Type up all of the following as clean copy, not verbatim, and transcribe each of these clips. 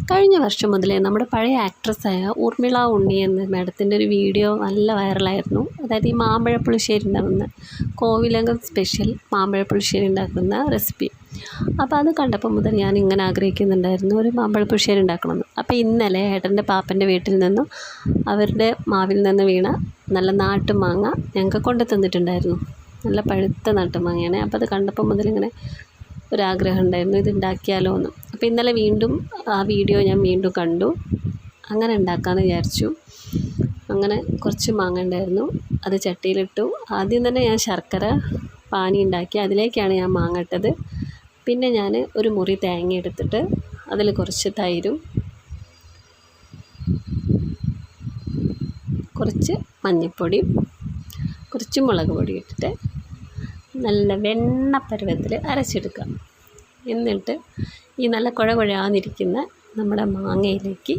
കഴിഞ്ഞ വർഷം മുതലേ നമ്മുടെ പഴയ ആക്ട്രസ്സായ ഊർമിള ഉണ്ണി എന്ന മാഡത്തിൻ്റെ ഒരു വീഡിയോ നല്ല വൈറലായിരുന്നു. അതായത് ഈ മാമ്പഴ പുളിശ്ശേരി ഉണ്ടാക്കുന്ന കോവിലകം സ്പെഷ്യൽ മാമ്പഴ പുളിശ്ശേരി ഉണ്ടാക്കുന്ന റെസിപ്പി. അപ്പോൾ അത് കണ്ടപ്പോൾ മുതൽ ഞാൻ ഇങ്ങനെ ആഗ്രഹിക്കുന്നുണ്ടായിരുന്നു ഒരു മാമ്പഴ പുളിശ്ശേരി ഉണ്ടാക്കണമെന്ന്. അപ്പോൾ ഇന്നലെ ഏട്ടൻ്റെ പാപ്പൻ്റെ വീട്ടിൽ നിന്നും അവരുടെ മാവിൽ നിന്ന് വീണ നല്ല നാട്ടുമാങ്ങ ഞങ്ങൾക്ക് കൊണ്ടു തന്നിട്ടുണ്ടായിരുന്നു. നല്ല പഴുത്ത നാട്ടുമാങ്ങയാണ്. അപ്പോൾ അത് കണ്ടപ്പോൾ മുതൽ ഇങ്ങനെ ഒരാഗ്രഹം ഉണ്ടായിരുന്നു ഇത് ഉണ്ടാക്കിയാലോ എന്ന്. അപ്പോൾ ഇന്നലെ വീണ്ടും ആ വീഡിയോ ഞാൻ വീണ്ടും കണ്ടു. അങ്ങനെ ഉണ്ടാക്കാമെന്ന് വിചാരിച്ചു. അങ്ങനെ കുറച്ച് മാങ്ങ ഉണ്ടായിരുന്നു, അത് ചട്ടിയിലിട്ടു. ആദ്യം തന്നെ ഞാൻ ശർക്കര പാനി ഉണ്ടാക്കി അതിലേക്കാണ് ഞാൻ മാങ്ങ ഇട്ടത്. പിന്നെ ഞാൻ ഒരു മുറി തേങ്ങ എടുത്തിട്ട് അതിൽ കുറച്ച് തൈരും കുറച്ച് മഞ്ഞൾപ്പൊടിയും കുറച്ച് മുളക് പൊടി ഇട്ടിട്ട് നല്ല വെണ്ണ പരുവത്തിൽ അരച്ചെടുക്കുക. എന്നിട്ട് ഈ നല്ല കുഴകുഴാന്നിരിക്കുന്ന നമ്മുടെ മാങ്ങയിലേക്ക്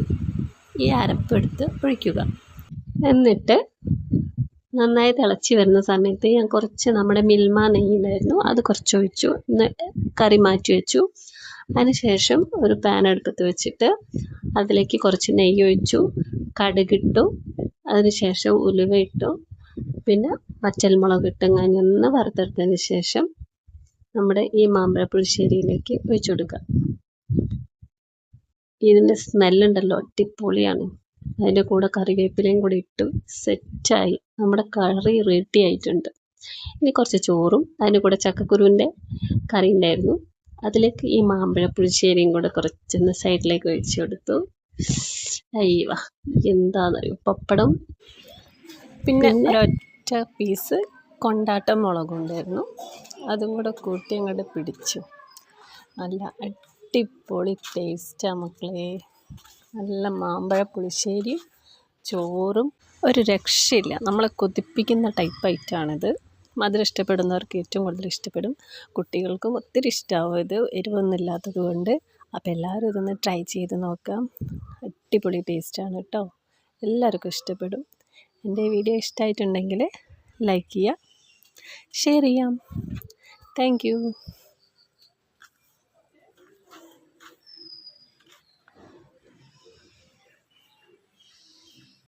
ഈ അരപ്പെടുത്ത് ഒഴിക്കുക. എന്നിട്ട് നന്നായി തിളച്ച് വരുന്ന സമയത്ത് ഞാൻ കുറച്ച് നമ്മുടെ മിൽമ നെയ്യുണ്ടായിരുന്നു അത് കുറച്ച് ഒഴിച്ചു. കറി മാറ്റി വെച്ചു. അതിനുശേഷം ഒരു പാൻ അടുപ്പത്ത് വെച്ചിട്ട് അതിലേക്ക് കുറച്ച് നെയ്യ് ഒഴിച്ചു, കടുകിട്ടു, അതിനുശേഷം ഉലുവ ഇട്ടു, പിന്നെ പച്ചമുളക് ഇട്ട് ഒന്ന് വറുത്തെടുത്തതിന് ശേഷം നമ്മുടെ ഈ മാമ്പഴ പുളിശ്ശേരിയിലേക്ക് ഒഴിച്ചു കൊടുക്കുക. ഇതിൻ്റെ സ്മെല്ലുണ്ടല്ലോ അടിപൊളിയാണ്. അതിൻ്റെ കൂടെ കറിവേപ്പിലയും കൂടി ഇട്ടു സെറ്റായി. നമ്മുടെ കറി റെഡി ആയിട്ടുണ്ട്. ഇനി കുറച്ച് ചോറും അതിൻ്റെ കൂടെ ചക്കക്കുരുവിൻ്റെ കറി ഉണ്ടായിരുന്നു, അതിലേക്ക് ഈ മാമ്പഴ പുളിശ്ശേരിയും കൂടെ കുറച്ചൊന്ന് സൈഡിലേക്ക് ഒഴിച്ചു കൊടുത്തു. അയ്യവ എന്താണെന്നറിയോ, പപ്പടം, പിന്നെ ഒരൊറ്റ പീസ് കൊണ്ടാട്ട മുളകും ഉണ്ടായിരുന്നു, അതും കൂടെ കൂട്ടി അങ്ങോട്ട് പിടിച്ചു. നല്ല അടിപൊളി ടേസ്റ്റാണ് മക്കളെ. നല്ല മാമ്പഴ പുളിശ്ശേരി ചോറും ഒരു രക്ഷയില്ല. നമ്മളെ കൊതിപ്പിക്കുന്ന ടൈപ്പ് ഐറ്റമാണിത്. മധുരം ഇഷ്ടപ്പെടുന്നവർക്ക് ഏറ്റവും കൂടുതൽ ഇഷ്ടപ്പെടും, കുട്ടികൾക്കും ഒത്തിരി ഇഷ്ടമാവും ഇത്, എരിവൊന്നും ഇല്ലാത്തത് കൊണ്ട്. അപ്പോൾ എല്ലാവരും ഇതൊന്ന് ട്രൈ ചെയ്ത് നോക്കാം. അടിപൊളി ടേസ്റ്റാണ് കേട്ടോ, എല്ലാവർക്കും ഇഷ്ടപ്പെടും. എൻ്റെ വീഡിയോ ഇഷ്ടമായിട്ടുണ്ടെങ്കിൽ ലൈക്ക് ചെയ്യുക, ഷെയർ ചെയ്യാം. Thank you.